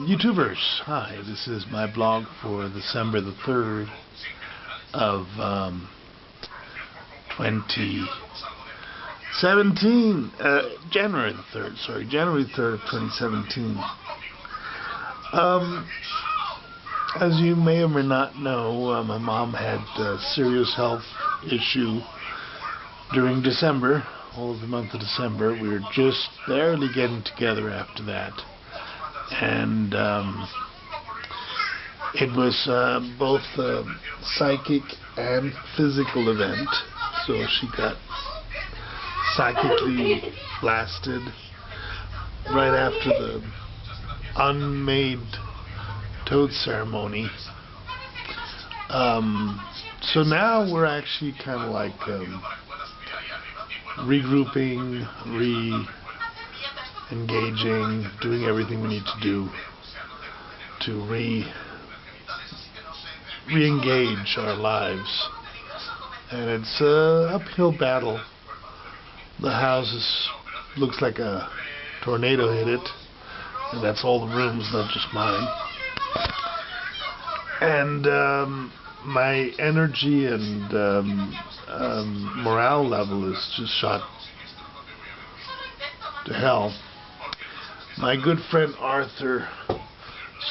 YouTubers, hi, this is my blog for December the 3rd of 2017, January the 3rd, sorry, January 3rd of 2017. As you may or may not know, my mom had a serious health issue during December, all of the month of December. We were just barely getting together after that. And it was both a psychic and physical event. So she got psychically blasted right after the unmade toad ceremony. So now we're actually kind of like regrouping, engaging, doing everything we need to do to re-engage our lives. And it's an uphill battle. The house looks like a tornado hit it, and that's all the rooms, not just mine. And my energy and morale level is just shot to hell. My good friend Arthur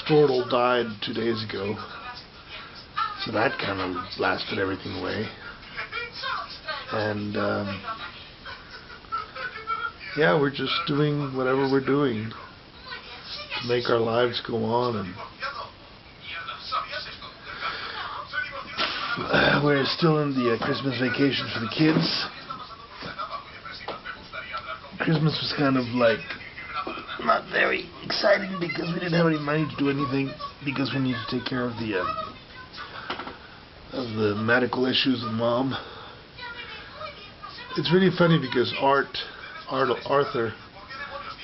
Stortle died 2 days ago, so that kind of blasted everything away. And yeah, we're just doing whatever we're doing to make our lives go on, and we're still in the Christmas vacation for the kids. Christmas was kind of like not very exciting because we didn't have any money to do anything, because we needed to take care of the medical issues of Mom. It's really funny because Arthur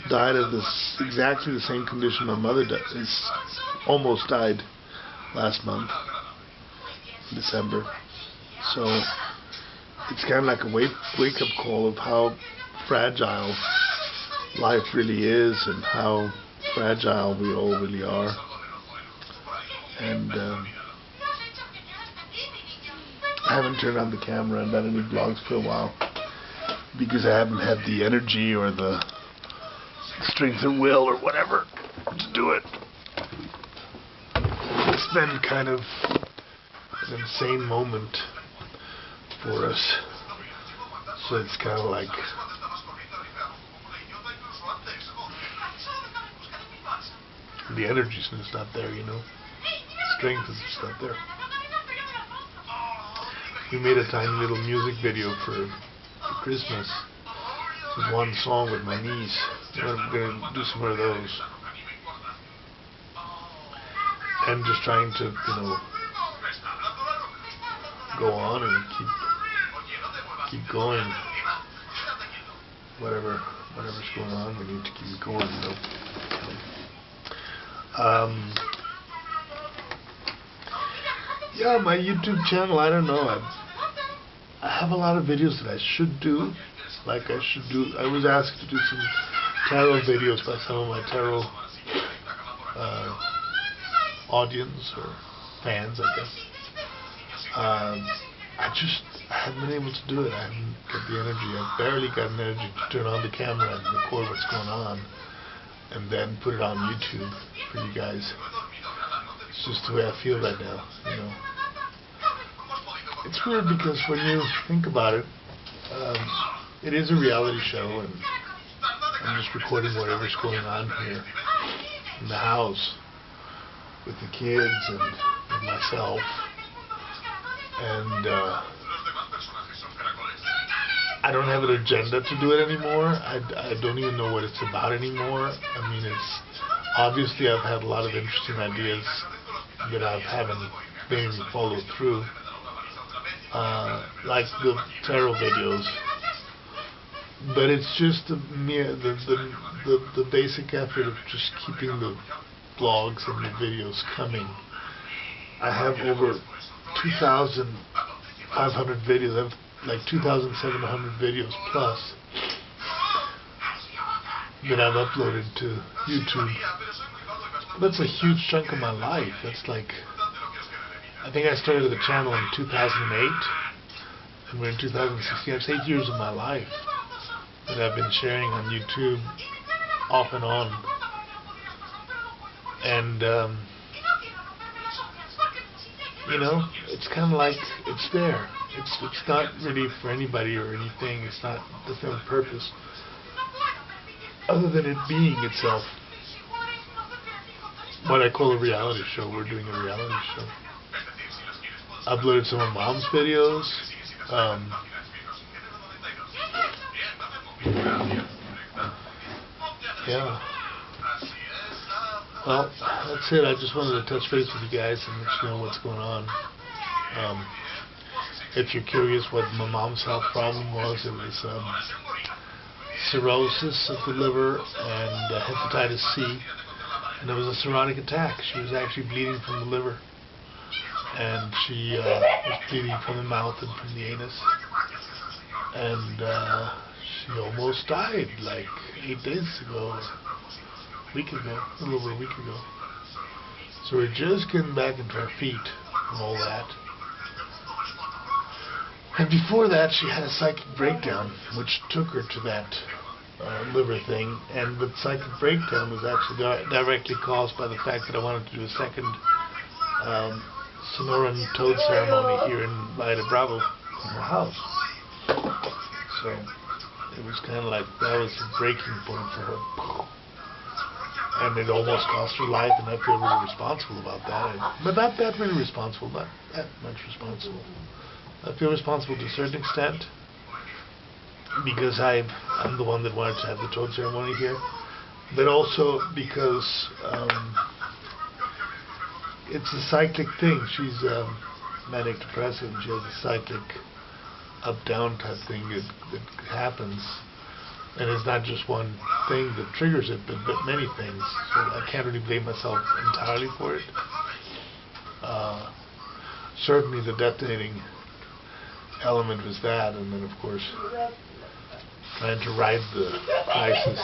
died of exactly the same condition my mother almost died last month, December. So it's kind of like a wake-up call of how fragile life really is and how fragile we all really are. And I haven't turned on the camera and done any vlogs for a while because I haven't had the energy or the strength of will or whatever to do it. It's been kind of an insane moment for us, so it's kind of like the energy's just not there, you know. The strength is just not there. We made a tiny little music video for Christmas. This is one song with my niece. I'm going to do some more of those. And just trying to, you know, go on and keep going. Whatever's going on, we need to keep it going, you know. Yeah, my YouTube channel, I don't know. I have a lot of videos that I should do. I was asked to do some tarot videos by some of my tarot audience or fans, I guess. I haven't been able to do it. I haven't got the energy. I've barely got an energy to turn on the camera and record what's going on and then put it on YouTube for you guys. It's just the way I feel right now, you know. It's weird because when you think about it, it is a reality show, and I'm just recording whatever's going on here in the house with the kids and with myself. And I don't have an agenda to do it anymore. I don't even know what it's about anymore. I mean, it's obviously I've had a lot of interesting ideas that I haven't been able to follow through, like the tarot videos. But it's just the basic effort of just keeping the vlogs and the videos coming. I have over 2,500 videos. I have like 2,700 videos plus. that I've uploaded to YouTube. That's a huge chunk of my life. That's like, I think I started the channel in 2008, and we're in 2016. That's 8 years of my life that I've been sharing on YouTube off and on. And, you know, it's kind of like, it's there. It's not really for anybody or anything. It's not, doesn't have a purpose other than it being itself. What I call a reality show. We're doing a reality show. Uploaded some of Mom's videos. Yeah. Well, that's it. I just wanted to touch base with you guys and let you know what's going on. If you're curious what my mom's health problem was, it was cirrhosis of the liver and hepatitis C. And it was a cirrhotic attack. She was actually bleeding from the liver. And she was bleeding from the mouth and from the anus. And she almost died like 8 days ago. A week ago. A little over a week ago. So we're just getting back into our feet and all that. And before that, she had a psychic breakdown, which took her to that liver thing. And the psychic breakdown was actually directly caused by the fact that I wanted to do a second Sonoran Toad ceremony here in Bahia de Bravo in her house. So it was kind of like that was the breaking point for her. And it almost cost her life, and I feel really responsible about that. But not that really responsible, not that much responsible. I feel responsible to a certain extent because I'm the one that wanted to have the Toad ceremony here, but also because it's a cyclic thing. She's manic depressive. She has a cyclic up-down type thing that happens. And it's not just one thing that triggers it, but many things. So I can't really blame myself entirely for it. Certainly the detonating element was that, and then of course trying to ride the crisis.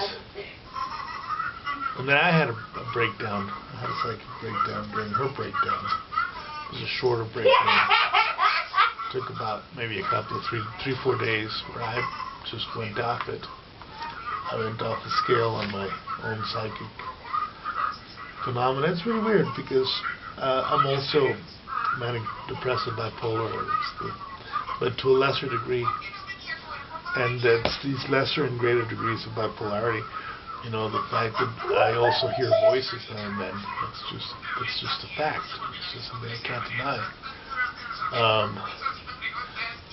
And then I had a breakdown. I had a psychic breakdown during her breakdown. It was a shorter breakdown. It took about maybe a couple of 3-4 days where I just went off it. I went off the scale on my own psychic phenomena. It's really weird because I'm also manic depressive bipolar, but to a lesser degree. And it's these lesser and greater degrees of bipolarity. You know, the fact that I also hear voices now and then. It's just a fact. It's just something I can't deny.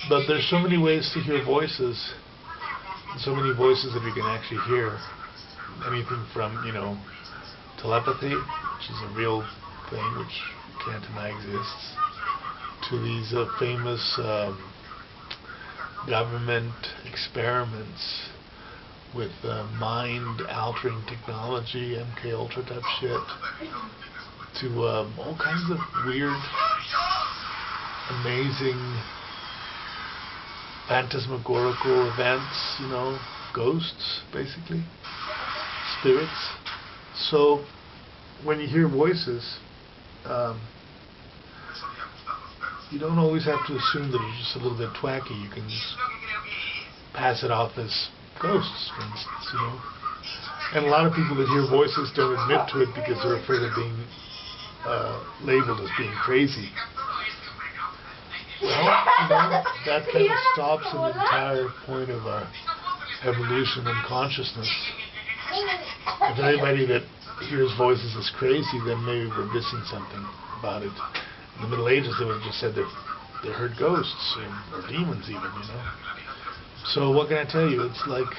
But there's so many ways to hear voices. So many voices that we can actually hear. Anything from, you know, telepathy, which is a real thing, which you can't deny exists, to these famous government experiments with mind-altering technology, MK Ultra type shit, to all kinds of weird, amazing phantasmagorical events, you know, ghosts, basically, spirits. So, when you hear voices, you don't always have to assume that it's just a little bit twacky. You can just pass it off as ghosts, for instance, you know. And a lot of people that hear voices don't admit to it because they're afraid of being labeled as being crazy. Well, you know, that kind of stops an entire point of our evolution and consciousness. If anybody that hears voices is crazy, then maybe we're missing something about it. In the Middle Ages, they would have just said that they heard ghosts or demons even, you know. So what can I tell you? It's like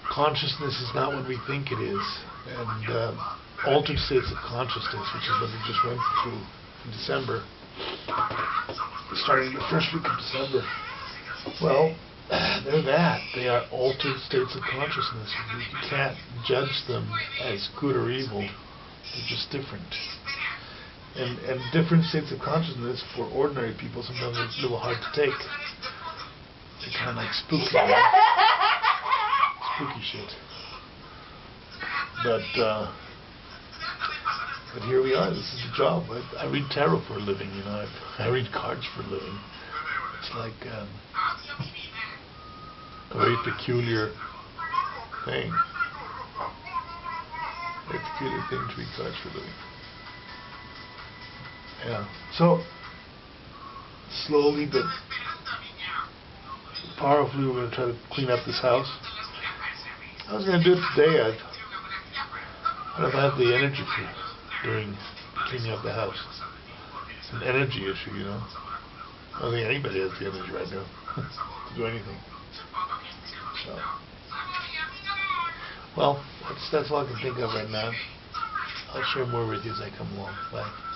consciousness is not what we think it is. And altered states of consciousness, which is what we just went through in December, starting the first week of December. Well, they're that. They are altered states of consciousness. You can't judge them as good or evil. They're just different. And different states of consciousness for ordinary people sometimes are a little hard to take. They're kind of like spooky. Right? spooky shit. But here we are. This is the job. I read tarot for a living. You know, I read cards for a living. It's like a very peculiar thing. Very peculiar thing to read cards for a living. Yeah. So slowly but powerfully, we're going to try to clean up this house. I was going to do it today. I don't know if I have the energy for doing cleaning up the house. It's an energy issue, you know. I don't think anybody has the energy right now to do anything. So, well, that's all I can think of right now. I'll share more with you as I come along. Bye.